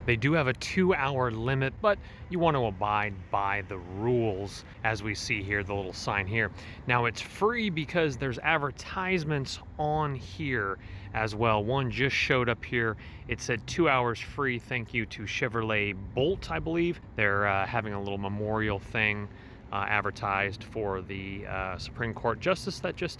They do have a 2-hour limit, but you want to abide by the rules, as we see here, the little sign here. Now it's free because there's advertisements on here as well. One just showed up here. It said 2 hours free. Thank you to Chevrolet Bolt, I believe. They're having a little memorial thing advertised for the Supreme Court justice that just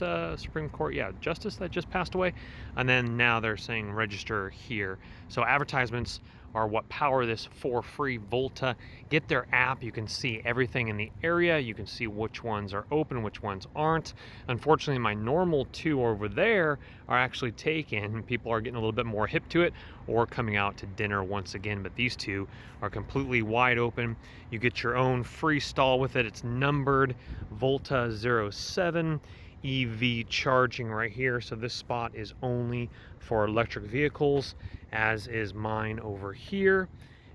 justice that just passed away. And then now they're saying register here. So advertisements are what power this for free Volta. Get their app. You can see everything in the area. You can see which ones are open, which ones aren't. Unfortunately, my normal two over there are actually taken. People are getting a little bit more hip to it or coming out to dinner once again, but these two are completely wide open. You get your own free stall with it. It's numbered Volta 07. EV charging right here. So this spot is only for electric vehicles, as is mine over here.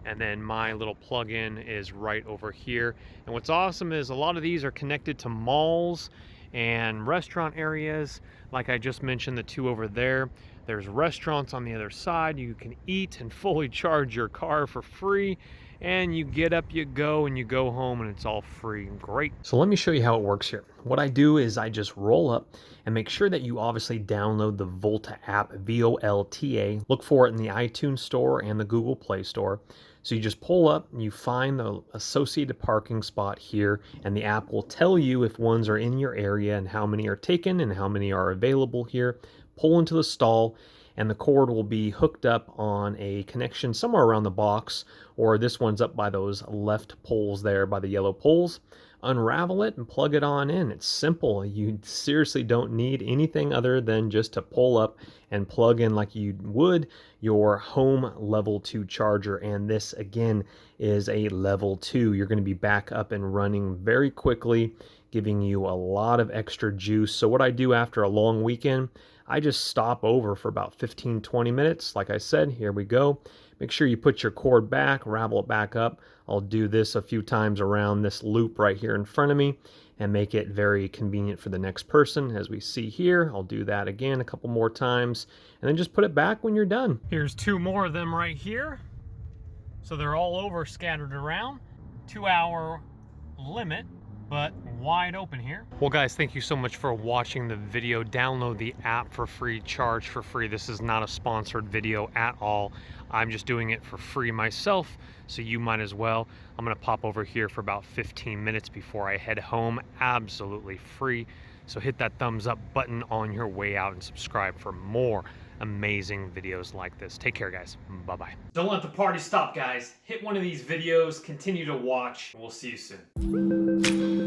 And then my little plug-in is right over here. And what's awesome is a lot of these are connected to malls and restaurant areas. Like I just mentioned, the two over there. There's restaurants on the other side. You can eat and fully charge your car for free. And you get up, you go, and you go home, and it's all free and great. So let me show you how it works here. What I do is I just roll up and make sure that you obviously download the Volta app, V-O-L-T-A. Look for it in the iTunes Store and the Google Play Store. So you just pull up, you find the associated parking spot here, and the app will tell you if ones are in your area and how many are taken and how many are available here. Pull into the stall, and the cord will be hooked up on a connection somewhere around the box, or this one's up by those left poles there, by the yellow poles. Unravel it and plug it on in. It's simple. You seriously don't need anything other than just to pull up and plug in like you would your home level 2 charger. And this again is a level 2. You're going to be back up and running very quickly, giving you a lot of extra juice. So what I do after a long weekend, I just stop over for about 15-20 minutes. Like I said, here we go. Make sure you put your cord back, ravel it back up. I'll do this a few times around this loop right here in front of me and make it very convenient for the next person. As we see here, I'll do that again a couple more times and then just put it back when you're done. Here's two more of them right here. So they're all over, scattered around. 2-hour limit, but wide open here. Well guys, thank you so much for watching the video. Download the app for free, charge for free. This is not a sponsored video at all. I'm just doing it for free myself, so you might as well. I'm gonna pop over here for about 15 minutes before I head home. Absolutely free. So hit that thumbs up button on your way out and subscribe for more amazing videos like this. Take care, guys. Bye-bye. Don't let the party stop, guys. Hit one of these videos, continue to watch. We'll see you soon.